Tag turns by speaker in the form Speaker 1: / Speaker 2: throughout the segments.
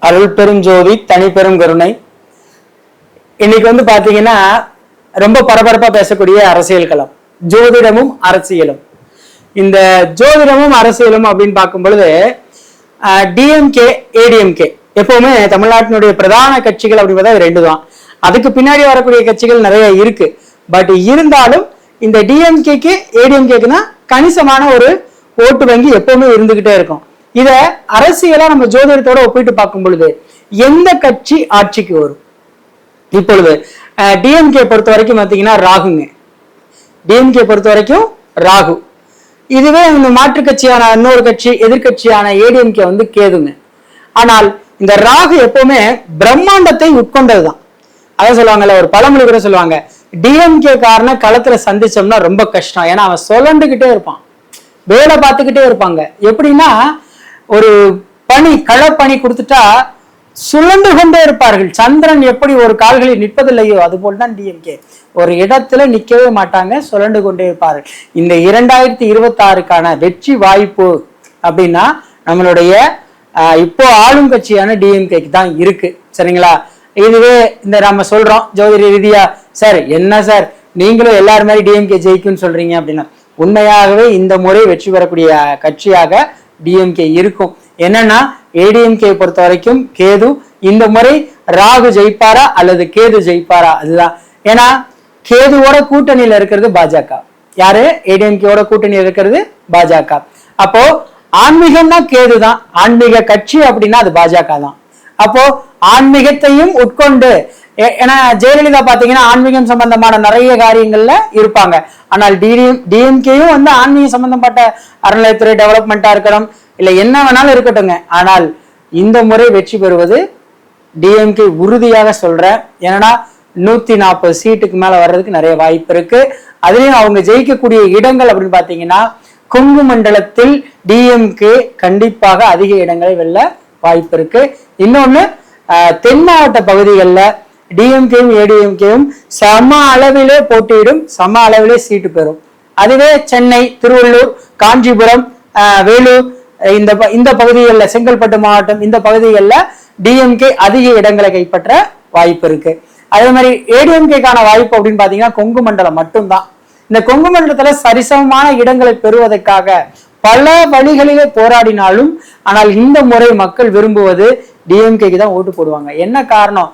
Speaker 1: அருள் பெரும் ஜோதி தனி பெரும் கருணை. இன்னைக்கு பாத்தீங்கன்னா ரொம்ப பரபரப்பா பேசக்கூடிய அரசியல் களம் ஜோதிடமும் அரசியலும். இந்த ஜோதிடமும் அரசியலும் அப்படின்னு பார்க்கும் பொழுது டிஎம்கே ஏடிஎம்கே எப்பவுமே தமிழ்நாட்டினுடைய பிரதான கட்சிகள் அப்படின்றத ரெண்டு தான். அதுக்கு பின்னாடி வரக்கூடிய கட்சிகள் நிறைய இருக்கு. பட் இருந்தாலும் இந்த டிஎம்கேக்கு ஏடிஎம்கேக்குன்னா கணிசமான ஒரு ஓட்டு வங்கி எப்பவுமே இருந்துகிட்டே இருக்கும். இத அரசியலா நம்ம ஜோதிடத்தோட ஒப்பிட்டு பார்க்கும் பொழுது எந்த கட்சி ஆட்சிக்கு வரும்? இப்பொழுது டிஎம்கே பொறுத்த வரைக்கும் பார்த்தீங்கன்னா ராகுங்க. டிஎம்கே பொறுத்த வரைக்கும் ராகு. இதுவே இந்த மாற்று கட்சியான இன்னொரு கட்சி எதிர்கட்சியான ஏடிஎம்கே கேதுங்க. ஆனால் இந்த ராகு எப்பவுமே பிரம்மாண்டத்தை உட்கொண்டதுதான். அதான் சொல்லுவாங்கல்ல, ஒரு பழமொழி கூட சொல்லுவாங்க, டிஎம்கே காரன களத்துல சந்திச்சோம்னா ரொம்ப கஷ்டம். ஏன்னா அவன் சொல்லிக்கிட்டே இருப்பான், வேலை பார்த்துக்கிட்டே இருப்பாங்க. எப்படின்னா ஒரு களப்பணி கொடுத்துட்டா சுழண்டு கொண்டே இருப்பார்கள். சந்திரன் எப்படி ஒரு கால்களில் நிற்பதில்லையோ அது போல்தான் டிஎம்கே. ஒரு இடத்துல நிக்கவே மாட்டாங்க, சுழண்டு கொண்டே இருப்பார்கள். இந்த 2026க்கான வெற்றி வாய்ப்பு அப்படின்னா நம்மளுடைய இப்போ ஆளும் கட்சியான டிஎம்கேக்கு தான் இருக்கு. சரிங்களா? இதுவே இந்த நம்ம சொல்றோம் ஜோதிட ரீதியா, சார் என்ன சார் நீங்களும் எல்லாரும் மாதிரி டிஎம்கே ஜெயிக்கும்னு சொல்றீங்க அப்படின்னா, உண்மையாகவே இந்த முறை வெற்றி பெறக்கூடிய கட்சியாக டிஎம்கே இருக்கும். என்னன்னா ஏடிஎம்கே பொறுத்த வரைக்கும் கேது இந்த முறை ராகு ஜெயிப்பாரா அல்லது கேது ஜெயிப்பாரா அதுதான். ஏன்னா கேதுவோட கூட்டணியில இருக்கிறது பாஜக. யாரு? ஏடிஎம்கேவோட கூட்டணியில் இருக்கிறது பாஜக. அப்போ ஆன்மீகம்னா கேது தான், ஆன்மீக கட்சி அப்படின்னா அது பாஜக தான். அப்போ ஆன்மீகத்தையும் உட்கொண்டு, ஏன்னா ஜெயலலிதா பாத்தீங்கன்னா ஆன்மீகம் சம்பந்தமான நிறைய காரியங்கள்ல இருப்பாங்க. ஆனால் டிஎம்கேயும் ஆன்மீக சம்பந்தப்பட்ட அறநிலையத்துறை டெவலப்மெண்டா இருக்கணும், இல்ல என்ன வேணாலும் இருக்கட்டுங்க. ஆனால் இந்த முறை வெற்றி பெறுவது டிஎம்கே உறுதியாக சொல்றேன். ஏன்னா 140 சீட்டுக்கு மேல வர்றதுக்கு நிறைய வாய்ப்பு இருக்கு. அதுலயும் அவங்க ஜெயிக்கக்கூடிய இடங்கள் அப்படின்னு பாத்தீங்கன்னா கொங்கு மண்டலத்தில் டிஎம்கே கண்டிப்பாக அதிக இடங்களை வெல்ல வாய்ப்பு இருக்கு. இன்னொன்னு தென் மாவட்ட பகுதிகளில் டிஎம்கேயும் ஏடிஎம்கேயும் சம அளவிலே போட்டியிடும், சம அளவிலே சீட்டு பெறும். அதுவே சென்னை, திருவள்ளூர், காஞ்சிபுரம், வேலூர் இந்த பகுதிகளில், செங்கல்பட்டு மாவட்டம் இந்த பகுதிகளில் டிஎம்கே அதிக இடங்களை கைப்பற்ற வாய்ப்பு இருக்கு. அதே மாதிரி ஏடிஎம்கேக்கான வாய்ப்பு அப்படின்னு பாத்தீங்கன்னா கொங்கு மண்டலம் மட்டும்தான். இந்த கொங்கு மண்டலத்துல சரிசமமான இடங்களை பெறுவதற்காக பல வழிகளிலே போராடினாலும், ஆனால் இந்த முறை மக்கள் விரும்புவது டிஎம்கேக்கு தான் ஓட்டு போடுவாங்க. என்ன காரணம்?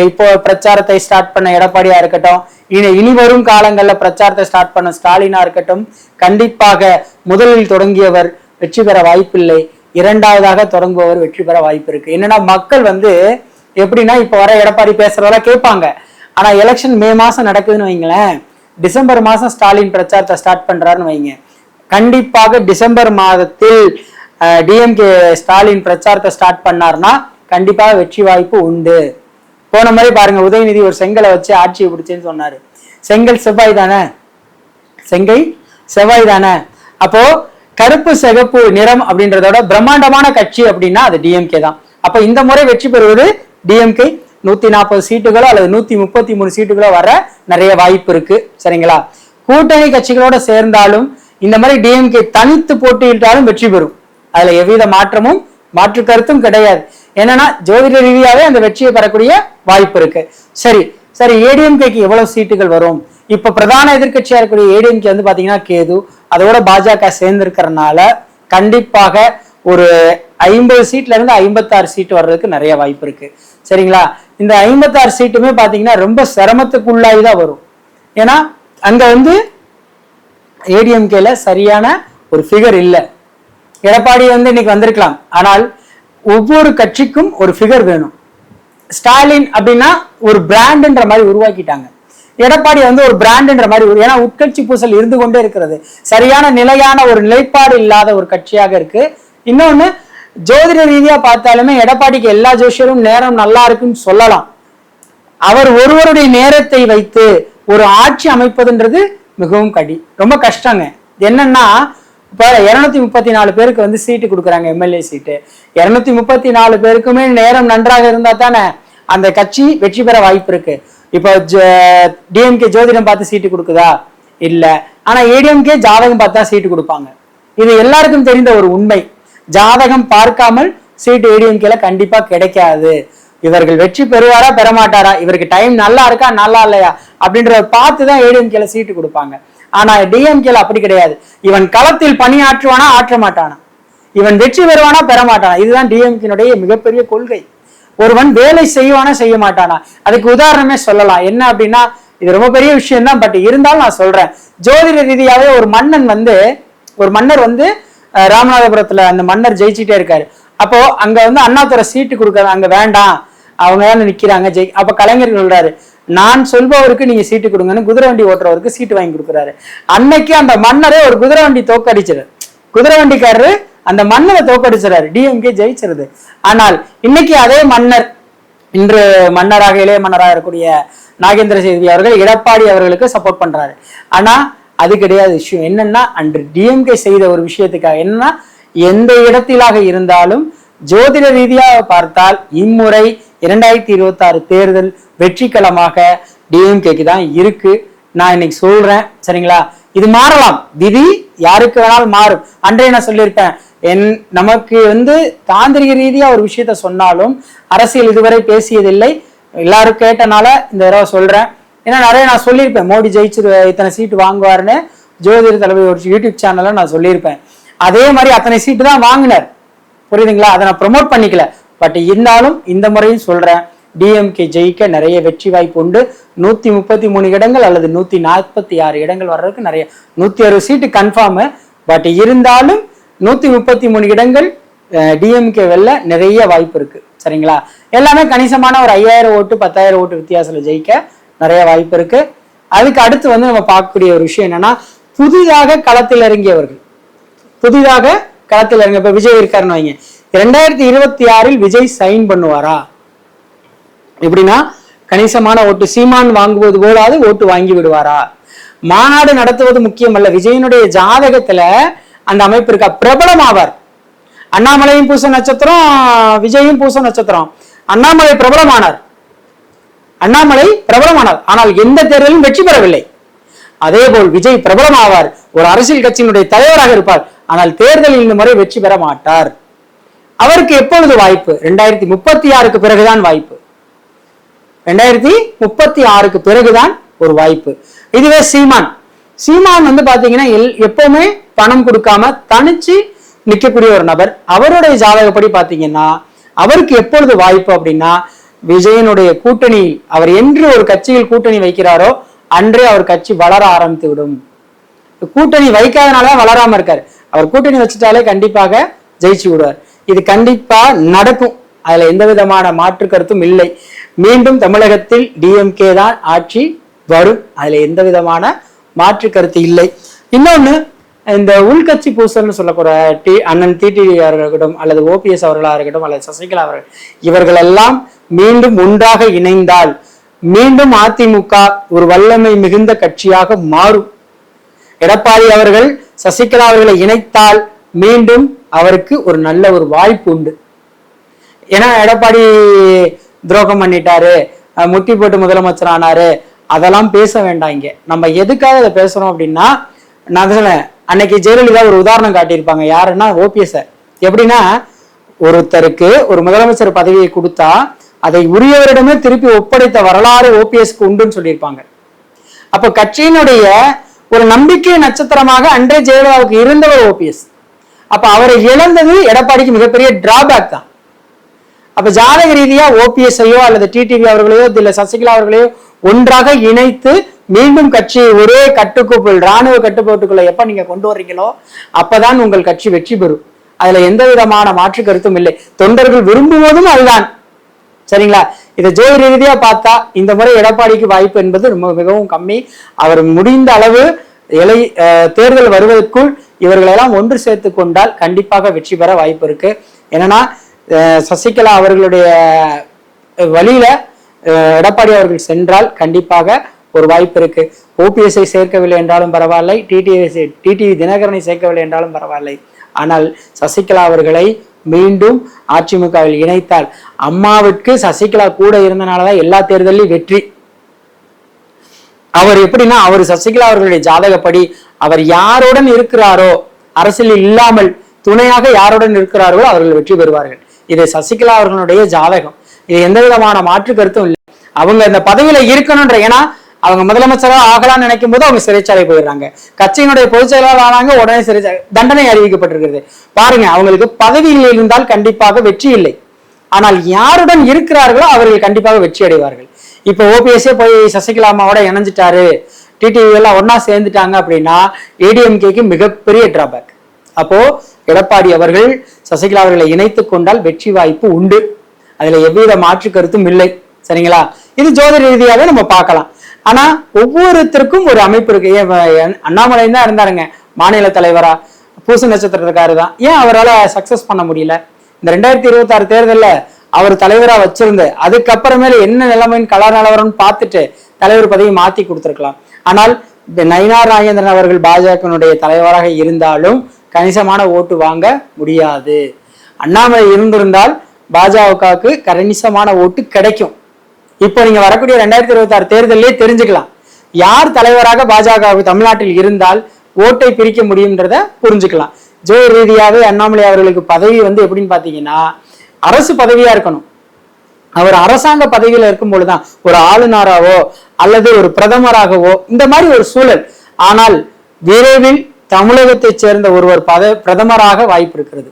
Speaker 1: இப்போ பிரச்சாரத்தை ஸ்டார்ட் பண்ண எடப்பாடியா இருக்கட்டும், இனி வரும் காலங்கள்ல பிரச்சாரத்தை ஸ்டார்ட் பண்ண ஸ்டாலினா இருக்கட்டும், கண்டிப்பாக முதலில் தொடங்கியவர் வெற்றி பெற வாய்ப்பில்லை, இரண்டாவதாக தொடங்குபவர் வெற்றி பெற வாய்ப்பு இருக்கு. என்னன்னா மக்கள் எப்படின்னா இப்ப வர எடப்பாடி பேசுறதெல்லாம் கேட்பாங்க. ஆனா எலெக்ஷன் மே மாசம் நடக்குதுன்னு வைங்களேன், டிசம்பர் மாசம் ஸ்டாலின் பிரச்சாரத்தை ஸ்டார்ட் பண்றாருன்னு வைங்க, கண்டிப்பாக டிசம்பர் மாதத்தில் டிஎம்கே ஸ்டாலின் பிரச்சாரத்தை ஸ்டார்ட் பண்ணார்னா கண்டிப்பாக வெற்றி வாய்ப்பு உண்டு. போன மாதிரி பாருங்க, உதயநிதி ஒரு செங்கலை வச்சு ஆட்சியை பிடிச்சேன்னு சொன்னாரு. செங்கல் செவ்வாய் தானே, செங்கை செவ்வாய் தானே. அப்போ கருப்பு சிகப்பு நிறம் அப்படின்றதோட பிரம்மாண்டமான கட்சி அப்படின்னா அது டிஎம்கே தான். அப்ப இந்த முறை வெற்றி பெறுவது டிஎம்கே 140 சீட்டுகளோ அல்லது 133 சீட்டுகளோ வர நிறைய வாய்ப்பு இருக்கு. சரிங்களா? கூட்டணி கட்சிகளோட சேர்ந்தாலும் இந்த மாதிரி டிஎம்கே தனித்து போட்டியிட்டாலும் வெற்றி பெறும். அதுல எவ்வித மாற்று கருத்தும் கிடையாது. என்னன்னா ஜோதிட ரீதியாவே அந்த வெற்றியை பெறக்கூடிய வாய்ப்பு இருக்கு. சரி ஏடிஎம்கேக்கு எவ்வளவு சீட்டுகள் வரும்? இப்ப பிரதான எதிர்கட்சியா இருக்கக்கூடிய ஏடிஎம்கே பாத்தீங்கன்னா கேது, அதோட பாஜக சேர்ந்து இருக்கிறதுனால கண்டிப்பாக ஒரு 50 சீட்ல இருந்து 56 சீட்டு வர்றதுக்கு நிறைய வாய்ப்பு இருக்கு. சரிங்களா? இந்த 56 சீட்டுமே பாத்தீங்கன்னா ரொம்ப சிரமத்துக்குள்ளாயிதான் வரும். ஏன்னா அங்க ஏடிஎம்கேல சரியான ஒரு ஃபிகர் இல்லை. எடப்பாடி இன்னைக்கு வந்திருக்கலாம், ஆனால் ஒவ்வொரு கட்சிக்கும் ஒரு ஃபிகர் வேணும். ஸ்டாலின் அப்படின்னா ஒரு பிராண்ட்ன்ற மாதிரி உருவாக்கிட்டாங்க. எடப்பாடி ஒரு பிராண்ட்ன்ற மாதிரி, ஏன்னா உட்கட்சி பூசல் இருந்து கொண்டே இருக்கிறது. சரியான நிலையான ஒரு நிலைப்பாடு இல்லாத ஒரு கட்சியாக இருக்கு. இன்னொன்னு ஜோதிட ரீதியா பார்த்தாலுமே எடப்பாடிக்கு எல்லா ஜோசியரும் நேரம் நல்லா இருக்குன்னு சொல்லலாம். அவர் ஒருவருடைய நேரத்தை வைத்து ஒரு ஆட்சி அமைப்பதுன்றது மிகவும் ரொம்ப கஷ்டங்க. என்னன்னா இப்ப 234 பேருக்கு சீட்டு கொடுக்குறாங்க, எம்எல்ஏ சீட்டு. 234 பேருக்குமே நேரம் நன்றாக இருந்தா தானே அந்த கட்சி வெற்றி பெற வாய்ப்பு இருக்கு. இப்போ டிஎம்கே ஜோதிடம் பார்த்து சீட்டு கொடுக்குதா? இல்ல. ஆனா ஏடிஎம்கே ஜாதகம் பார்த்தா சீட்டு கொடுப்பாங்க. இது எல்லாருக்கும் தெரிந்த ஒரு உண்மை. ஜாதகம் பார்க்காமல் சீட்டு ஏடிஎம்கேல கண்டிப்பா கிடைக்காது. இவர்கள் வெற்றி பெறுவாரா பெறமாட்டாரா, இவருக்கு டைம் நல்லா இருக்கா நல்லா இல்லையா அப்படின்றத பார்த்துதான் ஏடிஎம்கேல சீட்டு கொடுப்பாங்க. ஆனா டிஎம்கேல அப்படி கிடையாது. இவன் களத்தில் பணியாற்றுவானா ஆற்ற மாட்டானா, இவன் வெற்றி பெறுவானா பெறமாட்டானா, இதுதான் டிஎம்கேனுடைய மிகப்பெரிய கொள்கை. ஒருவன் வேலை செய்வானா செய்ய மாட்டானா, அதுக்கு உதாரணமே சொல்லலாம். என்ன அப்படின்னா, இது ரொம்ப பெரிய விஷயம் தான், பட் இருந்தாலும் நான் சொல்றேன். ஜோதிட ரீதியாவே ஒரு மன்னர் வந்து ராமநாதபுரத்துல அந்த மன்னர் ஜெயிச்சுட்டே இருக்காரு. அப்போ அங்க வந்து அண்ணாதுரை சீட்டு கொடுக்காது, அங்க வேண்டாம் அவங்க தான் நிக்கிறாங்க அப்ப கலைஞர் சொல்றாரு, நான் சொல்பவருக்கு நீங்க சீட்டு கொடுங்கன்னு குதிரை வண்டி ஓட்டுறவருக்கு சீட்டு வாங்கி கொடுக்குறாரு. அன்னைக்கு அந்த மன்னரே ஒரு குதிரை வண்டி தோக்கடிச்சிரு, குதிரை வண்டிக்காரரு அந்த மன்னரை தோக்கடிச்சிடாரு, டிஎம்கே ஜெயிச்சிருது. ஆனால் இன்னைக்கு அதே மன்னர், இன்று மன்னராக இளைய மன்னராக இருக்கக்கூடிய நாகேந்திர செய்தி அவர்கள் எடப்பாடி அவர்களுக்கு சப்போர்ட் பண்றாரு. ஆனா அது கிடையாது விஷயம். என்னன்னா, அன்று டிஎம்கே செய்த ஒரு விஷயத்துக்காக என்னன்னா, எந்த இடத்திலாக இருந்தாலும் ஜோதிட ரீதியாக பார்த்தால் இம்முறை 2026 தேர்தல் வெற்றிக்களமாக டிஎம்கேக்கு தான் இருக்கு. நான் இன்னைக்கு சொல்றேன், சரிங்களா? இது மாறலாம், விதி யாருக்கு வேணாலும் மாறும். அன்றே நான் சொல்லியிருப்பேன், நமக்கு வந்து தாந்திரிக ரீதியா ஒரு விஷயத்த சொன்னாலும் அரசியல் இதுவரை பேசியதில்லை. எல்லாரும் கேட்டனால இந்த தடவை சொல்றேன். ஏன்னா நிறைய நான் சொல்லியிருப்பேன், மோடி ஜெயிச்சு இத்தனை சீட்டு வாங்குவாருன்னு ஜோதிட தலைவர் ஒரு யூடியூப் சேனல்ல நான் சொல்லியிருப்பேன். அதே மாதிரி அத்தனை சீட்டு தான் வாங்கினார், புரியுதுங்களா? அதை நான் ப்ரமோட் பண்ணிக்கல. பட் இருந்தாலும் இந்த முறையும் சொல்றேன், டிஎம்கே ஜெயிக்க நிறைய வெற்றி வாய்ப்பு உண்டு. 133 இடங்கள் அல்லது 146 இடங்கள் வர்றதுக்கு நிறைய, 160 சீட்டு கன்ஃபார்ம். பட் இருந்தாலும் 133 இடங்கள் டிஎம்கே வெல்ல நிறைய வாய்ப்பு இருக்கு, சரிங்களா? எல்லாமே கணிசமான ஒரு 5000 ஓட்டு 10,000 ஓட்டு வித்தியாசத்துல ஜெயிக்க நிறைய வாய்ப்பு இருக்கு. அதுக்கு அடுத்து வந்து நம்ம பார்க்கக்கூடிய ஒரு விஷயம் என்னன்னா, புதிதாக களத்தில் இறங்கியவர்கள், புதிதாக களத்தில் இறங்க, இப்ப விஜய் இருக்காருன்னு வைங்க, 2026 விஜய் சைன் பண்ணுவாரா? எப்படின்னா, கணிசமான ஓட்டு சீமான் வாங்குவது போலாது ஓட்டு வாங்கி விடுவாரா? மாநாடு நடத்துவது முக்கியம் அல்ல, விஜயனுடைய ஜாதகத்துல அந்த அமைப்பு இருக்கா? பிரபலம் ஆவார். அண்ணாமலையும் பூச நட்சத்திரம், விஜயும் பூச நட்சத்திரம். அண்ணாமலை பிரபலமானார், ஆனால் எந்த தேர்தலும் வெற்றி பெறவில்லை. அதே போல் விஜய் பிரபலம் ஆவார், ஒரு அரசியல் கட்சியினுடைய தலைவராக இருப்பார், ஆனால் தேர்தலில் இந்த முறை வெற்றி பெற மாட்டார். அவருக்கு எப்பொழுது வாய்ப்பு? 2036 பிறகுதான் வாய்ப்பு. 2036 பிறகுதான் ஒரு வாய்ப்பு. இதுவே சீமான் வந்து பாத்தீங்கன்னா எப்பவுமே பணம் கொடுக்காம தனிச்சு நிற்கக்கூடிய ஒரு நபர். அவருடைய ஜாதகப்படி பாத்தீங்கன்னா அவருக்கு எப்பொழுது வாய்ப்பு அப்படின்னா, விஜயனுடைய கூட்டணி, அவர் என்று ஒரு கட்சியில் கூட்டணி வைக்கிறாரோ அன்றே அவர் கட்சி வளர ஆரம்பித்து விடும். கூட்டணி வைக்காதனாலதான் வளராம இருக்காரு. அவர் கூட்டணி வச்சுட்டாலே கண்டிப்பாக ஜெயிச்சு விடுவார். இது கண்டிப்பா நடக்கும், அதுல எந்த விதமான மாற்று கருத்தும் இல்லை. மீண்டும் தமிழகத்தில் டிஎம்கே தான் ஆட்சி வரும், அதுல எந்த விதமான மாற்று கருத்து இல்லை. இன்னொன்னு, இந்த உள்கட்சி பூசல்னு சொல்லக்கூடிய அண்ணன் டிடிவி அவர்களாகட்டும் அல்லது ஓபிஎஸ் அவர்களாக இருக்கட்டும் அல்லது சசிகலா அவர்கள், இவர்கள் எல்லாம் மீண்டும் ஒன்றாக இணைந்தால் மீண்டும் அதிமுக ஒரு வல்லமை மிகுந்த கட்சியாக மாறும். எடப்பாடி அவர்கள் சசிகலா அவர்களை இணைத்தால் மீண்டும் அவருக்கு ஒரு நல்ல ஒரு வாய்ப்பு உண்டு. ஏன்னா எடப்பாடி துரோகம் பண்ணிட்டாரு, முட்டி போட்டு முதலமைச்சர் ஆனாரு, அதெல்லாம் பேச வேண்டாம். இங்க நம்ம எதுக்காக அதை பேசுறோம் அப்படின்னா, நான் சொன்னேன் அன்னைக்கு ஜெயலலிதா ஒரு உதாரணம் காட்டியிருப்பாங்க. யாருன்னா ஓபிஎஸ். எப்படின்னா, ஒருத்தருக்கு ஒரு முதலமைச்சர் பதவியை கொடுத்தா அதை உரியவரிடமே திருப்பி ஒப்படைத்த வரலாறு ஓபிஎஸ்க்கு உண்டுன்னு சொல்லியிருப்பாங்க. அப்ப கட்சியினுடைய ஒரு நம்பிக்கை நட்சத்திரமாக அன்றே ஜெயலலிதாவுக்கு இருந்தவர் ஓபிஎஸ். அப்ப அவரை இழந்தது எடப்பாடிக்கு மிகப்பெரிய டிராபேக் தான். அப்ப ஜாதக ரீதியா ஓபிஎஸ்ஐயோ அல்லது டிடிவி அவர்களையோ இல்ல சசிகலா அவர்களையோ ஒன்றாக இணைத்து மீண்டும் கட்சியை ஒரே கட்டுக்கோப்பில், ராணுவ கட்டுப்பாட்டுக்குள்ள எப்ப நீங்க கொண்டு வர்றீங்களோ அப்பதான் உங்கள் கட்சி வெற்றி பெறும். அதுல எந்த விதமான மாற்று கருத்தும் இல்லை. தொண்டர்கள் விரும்புவதும் அதுதான், சரிங்களா? இதை ஜோதிட ரீதியா பார்த்தா இந்த முறை எடப்பாடிக்கு வாய்ப்பு என்பது மிகவும் கம்மி. அவர் முடிந்த அளவு தேர்தல் வருவதற்குள் இவர்களெல்லாம் ஒன்று சேர்த்து கொண்டால் கண்டிப்பாக வெற்றி பெற வாய்ப்பு இருக்கு. என்னன்னா, சசிகலா அவர்களுடைய வழியில எடப்பாடி அவர்கள் சென்றால் கண்டிப்பாக ஒரு வாய்ப்பு இருக்கு. ஓபிஎஸ்ஐ சேர்க்கவில்லை என்றாலும் பரவாயில்லை, டிடிவி தினகரனை சேர்க்கவில்லை என்றாலும் பரவாயில்லை, ஆனால் சசிகலா அவர்களை மீண்டும் அதிமுகவில் இணைத்தால், அம்மாவுக்கு சசிகலா கூட இருந்தனாலதான் எல்லா தேர்தலையும் வெற்றி. அவர் எப்படின்னா, அவர் சசிகலா அவர்களுடைய ஜாதகப்படி அவர் யாருடன் இருக்கிறாரோ, அரசியலில் இல்லாமல் துணையாக யாருடன் இருக்கிறார்களோ அவர்கள் வெற்றி பெறுவார்கள். இது சசிகலா அவர்களுடைய ஜாதகம். இது எந்த விதமான மாற்று கருத்தும் இல்லை. அவங்க இந்த பதவியில இருக்கணும்ன்ற, ஏன்னா அவங்க முதலமைச்சராக ஆகலாம்னு நினைக்கும் போது அவங்க சிறைச்சாலை போயிடுறாங்க. கட்சியினுடைய பொதுச் செயலாளர் ஆனாங்க, உடனே சிறைச்சாலை தண்டனை அறிவிக்கப்பட்டிருக்கிறது. பாருங்க, அவங்களுக்கு பதவியில் இருந்தால் கண்டிப்பாக வெற்றி இல்லை. ஆனால் யாருடன் இருக்கிறார்களோ அவர்கள் கண்டிப்பாக வெற்றி அடைவார்கள். இப்ப ஓபிஎஸ்ஏ போய் சசிகலா அம்மாவோட இணைஞ்சிட்டாரு, டிடிவி எல்லாம் ஒன்னா சேர்ந்துட்டாங்க அப்படின்னா ஏடிஎம்கேக்கு மிகப்பெரிய டிராபேக். அப்போ எடப்பாடி அவர்கள் சசிகலா அவர்களை இணைத்துக் கொண்டால் வெற்றி வாய்ப்பு உண்டு. அதுல எவ்வித மாற்று கருத்தும் இல்லை. சரிங்களா? இது ஜோதிட ரீதியாவே நம்ம பார்க்கலாம். ஆனா ஒவ்வொருத்தருக்கும் ஒரு அமைப்பு இருக்கு. அண்ணாமலை தான் இருந்தாருங்க மாநில தலைவரா, பூச நட்சத்திரத்துக்காரு தான். ஏன் அவரால் சக்சஸ் பண்ண முடியல? இந்த 2026 தேர்தலில் அவர் தலைவரா வச்சிருந்து அதுக்கப்புறமேல என்ன நிலைமைன்னு கலா நிலவரம்னு பார்த்துட்டு தலைவர் பதவியை மாத்தி கொடுத்துருக்கலாம். ஆனால் நயினார் நாகேந்திரன் அவர்கள் பாஜகனுடைய தலைவராக இருந்தாலும் கணிசமான ஓட்டு வாங்க முடியாது. அண்ணாமலை இருந்திருந்தால் பாஜகவுக்கு கணிசமான ஓட்டு கிடைக்கும். இப்போ நீங்க வரக்கூடிய 2026 தேர்தலே தெரிஞ்சுக்கலாம் யார் தலைவராக பாஜக தமிழ்நாட்டில் இருந்தால் ஓட்டை பிரிக்க முடியும்ன்றத புரிஞ்சுக்கலாம். ஜோ ரீதியாவே அண்ணாமலை அவர்களுக்கு பதவி எப்படின்னு பாத்தீங்கன்னா அரசு பதவியா இருக்கணும். அவர் அரசாங்க பதவியில இருக்கும் பொழுதுதான் ஒரு ஆளுநராகவோ அல்லது ஒரு பிரதமராகவோ இந்த மாதிரி ஒரு சூழல். ஆனால் விரைவில் தமிழகத்தை சேர்ந்த ஒருவர் பிரதமராக வாய்ப்பு இருக்கிறது.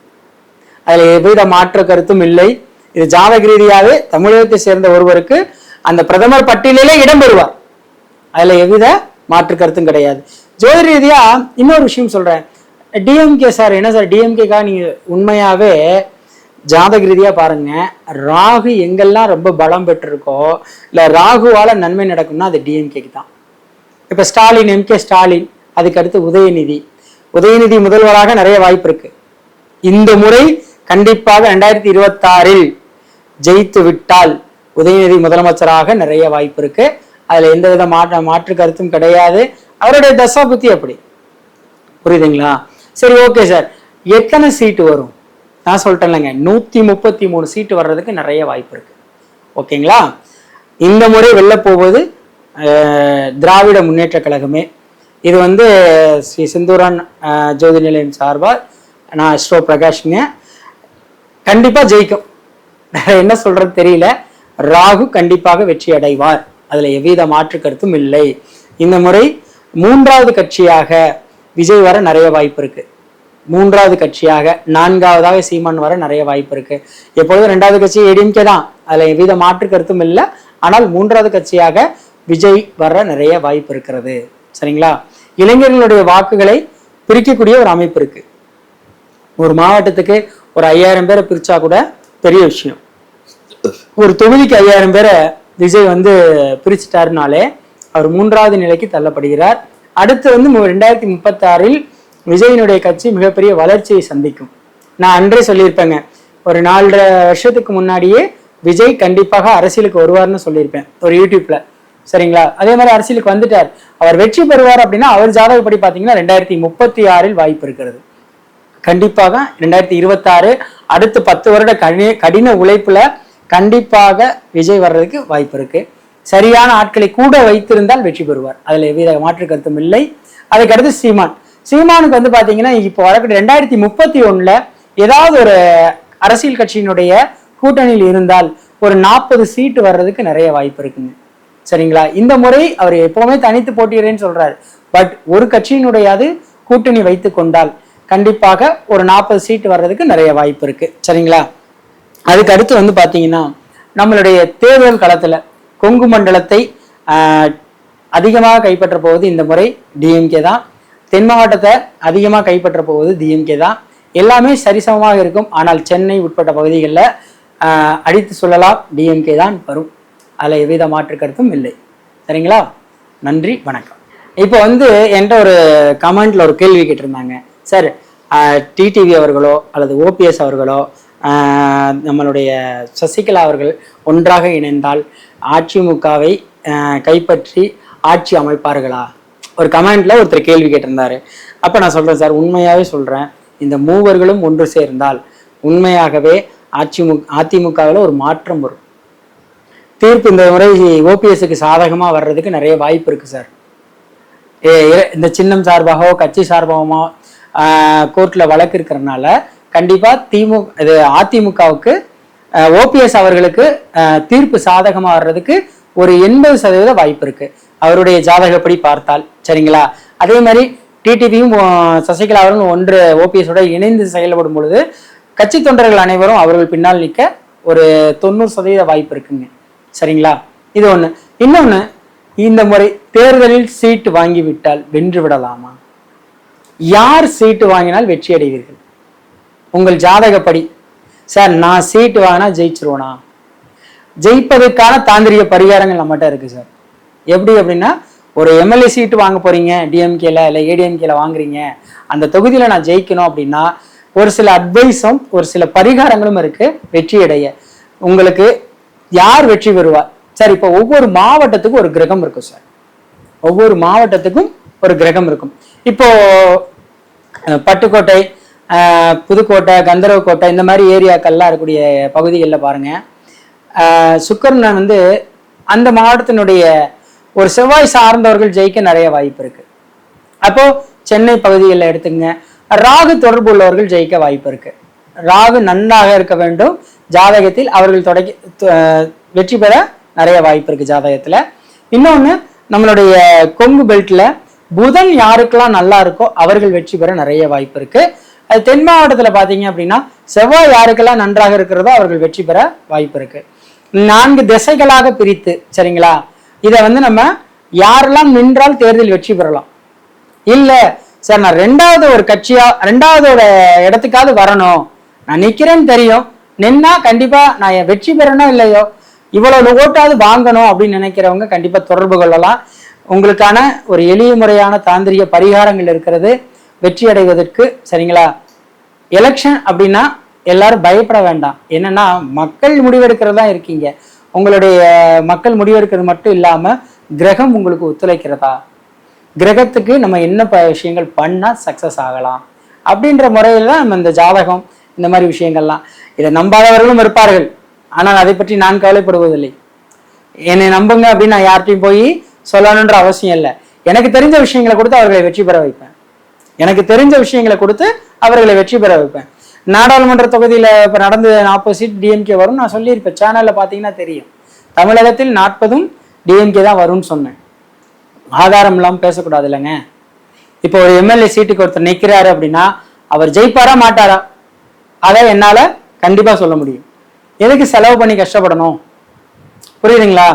Speaker 1: அதுல எவ்வித மாற்று கருத்தும் இல்லை. இது ஜாதக ரீதியாவே தமிழகத்தை சேர்ந்த ஒருவருக்கு அந்த பிரதமர் பட்டியலிலே இடம் பெறுவார். அதுல எவ்வித மாற்று கருத்தும் கிடையாது. ஜோதி ரீதியா இன்னொரு விஷயம் சொல்றேன். டிஎம்கே சார் என்ன சார் டிஎம்கேக்கா நீங்க உண்மையாவே ஜாதக ரீதியா பாருங்க, ராகு எங்கெல்லாம் ரொம்ப பலம் பெற்றிருக்கோ இல்ல ராகுவால நன்மை நடக்கும்னா அது டிஎம்கேக்கு தான். இப்ப ஸ்டாலின், எம்கே ஸ்டாலின், அதுக்கு அடுத்து உதயநிதி முதல்வராக நிறைய வாய்ப்பு இருக்கு. இந்த முறை கண்டிப்பாக 2026 ஜெயித்து விட்டால் உதயநிதி முதலமைச்சராக நிறைய வாய்ப்பு இருக்கு. அதுல எந்தவித மாற்று கருத்தும் கிடையாது. அவருடைய தசா புத்தி அப்படி. புரியுதுங்களா? சரி, ஓகே சார், எத்தனை சீட்டு வரும்? நான் சொல்லிட்டேன்லங்க, 133 சீட்டு வர்றதுக்கு நிறைய வாய்ப்பு இருக்கு. ஓகேங்களா? இந்த முறை வெல்ல போவது திராவிட முன்னேற்ற கழகமே. இது ஸ்ரீ செந்தூரான் ஜோதி நிலையம் சார்பா நான் அஸ்ட்ரோ பிரகாஷ்ங்க. கண்டிப்பா ஜெயிக்கும். என்ன சொல்றது தெரியல. ராகு கண்டிப்பாக வெற்றி அடைவார். அதுல எவ்வித மாற்று கருத்தும் இல்லை. இந்த முறை 3வது கட்சியாக விஜய் வர நிறைய வாய்ப்பு இருக்கு. 3வது கட்சியாக 4வதாக சீமான் வர நிறைய வாய்ப்பு இருக்கு. எப்பொழுதும் 2வது கட்சி ஏடிஎம்கே தான். அதுல எவ்வித மாற்று கருத்தும் இல்லை. ஆனால் 3வது கட்சியாக விஜய் வர நிறைய வாய்ப்பு இருக்கிறது. சரிங்களா? இளைஞர்களுடைய வாக்குகளை பிரிக்கக்கூடிய ஒரு அமைப்பு இருக்கு. ஒரு மாவட்டத்துக்கு ஒரு 5000 பேரை பிரிச்சா கூட பெரிய விஷயம். ஒரு தொகுதிக்கு 5000 பேரை விஜய் பிரிச்சுட்டாருனாலே அவர் 3வது நிலைக்கு தள்ளப்படுகிறார். அடுத்து 2036 விஜயினுடைய கட்சி மிகப்பெரிய வளர்ச்சியை சந்திக்கும். நான் அன்றே சொல்லியிருப்பேங்க, ஒரு 4.5 வருஷத்துக்கு முன்னாடியே விஜய் கண்டிப்பாக அரசியலுக்கு வருவார்னு சொல்லியிருப்பேன் ஒரு யூடியூப்ல. சரிங்களா? அதே மாதிரி அரசியலுக்கு வந்துட்டார். அவர் வெற்றி பெறுவார் அப்படின்னா அவர் ஜாதகப்படி பார்த்தீங்கன்னா 2036 வாய்ப்பு இருக்கிறது. கண்டிப்பாக 2026 அடுத்து 10 வருட கடின உழைப்புல கண்டிப்பாக விஜய் வர்றதுக்கு வாய்ப்பு இருக்கு. சரியான ஆட்களை கூட வைத்திருந்தால் வெற்றி பெறுவார். அதுல எவ்வித மாற்று கருத்தும் இல்லை. அதுக்கடுத்து சீமானுக்கு பாத்தீங்கன்னா இப்போ வரக்கூடிய 2031 ஏதாவது ஒரு அரசியல் கட்சியினுடைய கூட்டணியில் இருந்தால் ஒரு 40 சீட்டு வர்றதுக்கு நிறைய வாய்ப்பு இருக்குங்க. சரிங்களா? இந்த முறை அவர் எப்பவுமே தனித்து போட்டியிறேன்னு சொல்றாரு. பட் ஒரு கட்சியினுடையது கூட்டணி வைத்து கொண்டால் கண்டிப்பாக ஒரு 40 சீட்டு வர்றதுக்கு நிறைய வாய்ப்பு இருக்கு. சரிங்களா? அதுக்கு அடுத்து பாத்தீங்கன்னா நம்மளுடைய தேர்தல் களத்துல கொங்கு மண்டலத்தை அதிகமாக கைப்பற்ற போவது இந்த முறை டிஎம்கே தான். தென் மாவட்டத்தை அதிகமாக கைப்பற்ற போவது டிஎம்கே தான். எல்லாமே சரிசமமாக இருக்கும். ஆனால் சென்னை உட்பட்ட பகுதிகளில் அடித்து சொல்லலாம் டிஎம்கே தான் வரும். அதில் எவ்வித மாற்று கருத்தும் இல்லை. சரிங்களா? நன்றி, வணக்கம். இப்போ என்கிட்ட ஒரு கமெண்ட்ல ஒரு கேள்வி கேட்டிருந்தாங்க. சார், டிடிவி அவர்களோ அல்லது ஓபிஎஸ் அவர்களோ நம்மளுடைய சசிகலா அவர்கள் ஒன்றாக இணைந்தால் அதிமுகவை கைப்பற்றி ஆட்சி அமைப்பார்களா? ஒரு கமெண்ட்ல ஒருத்தர் கேள்வி கேட்டிருந்தாரு. அப்ப நான் சொல்றேன் சார், உண்மையாவே சொல்றேன், இந்த மூவர்களும் ஒன்று சேர்ந்தால் உண்மையாகவே அதிமுகவில் ஒரு மாற்றம் வரும். தீர்ப்பு இந்த முறை ஓபிஎஸ்க்கு சாதகமா வர்றதுக்கு நிறைய வாய்ப்பு இருக்கு சார். இந்த சின்னம் சார்பாகவோ கட்சி சார்பாகவோ கோர்ட்ல வழக்கு இருக்கிறதுனால கண்டிப்பா அதிமுகவுக்கு ஓபிஎஸ் அவர்களுக்கு தீர்ப்பு சாதகமா வர்றதுக்கு ஒரு 80% வாய்ப்பு இருக்கு அவருடைய ஜாதகப்படி பார்த்தால். சரிங்களா? அதே மாதிரி டிடிவியும் சசிகலா அவர்களும் ஒன்று ஓபிஎஸோட இணைந்து செயல்படும் பொழுது கட்சி தொண்டர்கள் அனைவரும் அவர்கள் பின்னால் நிற்க ஒரு 90% வாய்ப்பு இருக்குங்க. சரிங்களா? இது ஒண்ணு. இன்னொன்னு, இந்த முறை தேர்தலில் சீட்டு வாங்கி விட்டால் வென்று விடலாமா? யார் சீட்டு வாங்கினால் வெற்றி அடைவீர்கள்? உங்கள் ஜாதகப்படி சார் நான் சீட்டு வாங்கினா ஜெயிச்சிருவோனா? ஜெயிப்பதற்கான தாந்திரிக பரிகாரங்கள் நம்மகிட்ட இருக்கு சார். எப்படி அப்படின்னா, ஒரு எம்எல்ஏ சீட்டு வாங்க போறீங்க, டிஎம்கேல இல்லை ஏடிஎம்கேல வாங்குறீங்க, அந்த தொகுதியில நான் ஜெயிக்கணும் அப்படின்னா ஒரு சில அட்வைஸும் ஒரு சில பரிகாரங்களும் இருக்கு வெற்றி அடைய. உங்களுக்கு யார் வெற்றி பெறுவார் சார்? இப்போ ஒவ்வொரு மாவட்டத்துக்கும் ஒரு கிரகம் இருக்கும் சார். ஒவ்வொரு மாவட்டத்துக்கும் ஒரு கிரகம் இருக்கும். இப்போ பட்டுக்கோட்டை, புதுக்கோட்டை, கந்தரவக்கோட்டை இந்த மாதிரி ஏரியாக்கள்லாம் இருக்கக்கூடிய பகுதிகளில் பாருங்க, சுக்கரன் வந்து அந்த மாவட்டத்தினுடைய ஒரு செவ்வாய் சார்ந்தவர்கள் ஜெயிக்க நிறைய வாய்ப்பு இருக்கு. அப்போ சென்னை பகுதிகளில் எடுத்துங்க, ராகு தொடர்பு உள்ளவர்கள் ஜெயிக்க வாய்ப்பு இருக்கு. ராகு நன்றாக இருக்க வேண்டும் ஜாதகத்தில், அவர்கள் வெற்றி பெற நிறைய வாய்ப்பு இருக்கு ஜாதகத்துல. இன்னொன்னு, நம்மளுடைய கொங்கு பெல்ட்ல புதன் யாருக்கெல்லாம் நல்லா இருக்கோ அவர்கள் வெற்றி பெற நிறைய வாய்ப்பு இருக்கு. அது தென் மாவட்டத்துல பாத்தீங்க அப்படின்னா செவ்வாய் யாருக்கெல்லாம் நன்றாக இருக்கிறதோ அவர்கள் வெற்றி பெற வாய்ப்பு இருக்கு. 4 திசைகளாக பிரித்து, சரிங்களா, இதை வந்து நம்ம யாரெல்லாம் நின்றால் தேர்தல் வெற்றி பெறலாம். இல்ல சார் நான் 2வது ஒரு கட்சியா 2வது இடத்துக்காவது வரணும், நான் நிக்கிறேன்னு தெரியும், நின்னா கண்டிப்பா நான் வெற்றி பெறணும் இல்லையோ இவ்வளவு ஓட்டாவது வாங்கணும் அப்படின்னு நினைக்கிறவங்க கண்டிப்பா தொடர்பு கொள்ளலாம். உங்களுக்கான ஒரு எளிய முறையான தாந்திரிக பரிகாரங்கள் இருக்கிறது வெற்றி அடைவதற்கு. சரிங்களா? எலெக்ஷன் அப்படின்னா எல்லாரும் பயப்பட வேண்டாம். என்னன்னா, மக்கள் முடிவெடுக்கிறதா இருக்கீங்க. உங்களுடைய மக்கள் முடிவெடுக்கிறது மட்டும் இல்லாம கிரகம் உங்களுக்கு ஒத்துழைக்கிறதா, கிரகத்துக்கு நம்ம என்ன விஷயங்கள் பண்ணா சக்சஸ் ஆகலாம் அப்படின்ற முறையில தான் நம்ம இந்த ஜாதகம் இந்த மாதிரி விஷயங்கள்லாம். இதை நம்பாதவர்களும் இருப்பார்கள், ஆனால் அதை பற்றி நான் கவலைப்படுவதில்லை. என்னை நம்புங்க அப்படின்னு நான் யார்கிட்டையும் போய் சொல்லணுன்ற அவசியம் இல்லை. எனக்கு தெரிஞ்ச விஷயங்களை கொடுத்து அவர்களை வெற்றி பெற வைப்பேன். எனக்கு தெரிஞ்ச விஷயங்களை கொடுத்து அவர்களை வெற்றி பெற வைப்பேன். நாடாளுமன்ற தொகுதியில இப்ப நடந்து 40 சீட் டிஎம்கே வரும் நான் சொல்லியிருப்பேன். சேனல்ல பாத்தீங்கன்னா தெரியும். தமிழகத்தில் 40 டிஎம்கே தான் வரும்னு சொன்னேன். ஆதாரம் இல்லாம பேசக்கூடாது இல்லைங்க. இப்போ ஒரு எம்எல்ஏ சீட்டுக்கு ஒருத்தர் நிற்கிறாரு அப்படின்னா அவர் ஜெயிப்பாரா மாட்டாரா அதை என்னால கண்டிப்பா சொல்ல முடியும். எதுக்கு செலவு பண்ணி கஷ்டப்படணும்? புரியுதுங்களா?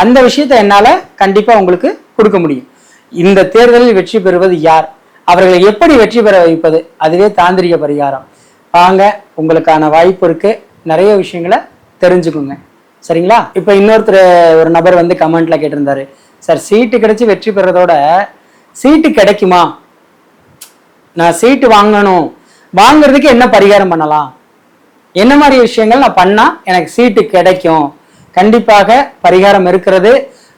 Speaker 1: அந்த விஷயத்த என்னால கண்டிப்பா உங்களுக்கு கொடுக்க முடியும். இந்த தேர்தலில் வெற்றி பெறுவது யார், அவர்களை எப்படி வெற்றி பெற வைப்பது, அதுவே தாந்திரிக பரிகாரம். வாங்க, உங்களுக்கான வாய்ப்பு இருக்கு, நிறைய விஷயங்களை தெரிஞ்சுக்குங்க. சரிங்களா? இப்ப இன்னொருத்தர் ஒரு நபர் வந்து கமெண்ட்ல கேட்டிருந்தாரு, சார் சீட்டு கிடைச்சி வெற்றி பெறதோட சீட்டு கிடைக்குமா, நான் சீட்டு வாங்கணும், வாங்குறதுக்கு என்ன பரிகாரம் பண்ணலாம், என்ன மாதிரி விஷயங்கள் நான் பண்ணா எனக்கு சீட்டு கிடைக்கும்? கண்டிப்பாக பரிகாரம் இருக்கிறது.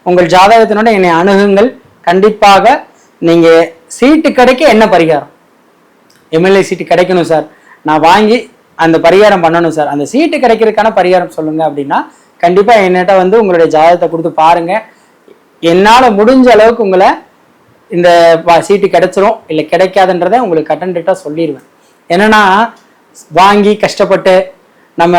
Speaker 1: உங்கள் ஜாதகத்தினோட என்னை அணுகுங்கள். கண்டிப்பாக நீங்க சீட்டு கிடைக்க என்ன பரிகாரம், எம்எல்ஏ சீட்டு கிடைக்கணும் சார், நான் வாங்கி அந்த பரிகாரம் பண்ணணும் சார், அந்த சீட்டு கிடைக்கிறதுக்கான பரிகாரம் சொல்லுங்க அப்படின்னா கண்டிப்பா என்கிட்ட வந்து உங்களுடைய ஜாதகத்தை கொடுத்து பாருங்க. என்னால முடிஞ்ச அளவுக்கு உங்களை இந்த சீட்டு கிடைச்சிரும் இல்லை கிடைக்காதுன்றதை உங்களுக்கு கட்டன்டா சொல்லிடுவேன். என்னன்னா, வாங்கி கஷ்டப்பட்டு நம்ம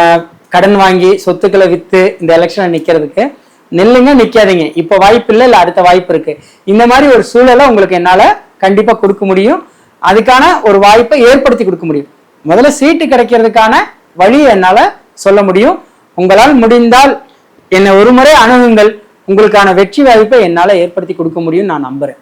Speaker 1: கடன் வாங்கி சொத்துக்களை வித்து இந்த எலெக்ஷனை நிக்கிறதுக்கு நில்லுங்க, நிக்காதீங்க. இப்ப வாய்ப்பு இல்லை, இல்ல அடுத்த வாய்ப்பு இருக்கு. இந்த மாதிரி ஒரு சூழலை உங்களுக்கு என்னால கண்டிப்பா கொடுக்க முடியும். அதுக்கான ஒரு வாய்ப்பை ஏற்படுத்தி கொடுக்க முடியும். முதல்ல சீட்டு கிடைக்கிறதுக்கான வழியை என்னால சொல்ல முடியும். உங்களால் முடிந்தால் என்னை ஒரு முறை அணுகுங்கள், உங்களுக்கான வெற்றி வாய்ப்பை என்னால ஏற்படுத்தி கொடுக்க முடியும் நான் நம்புறேன்.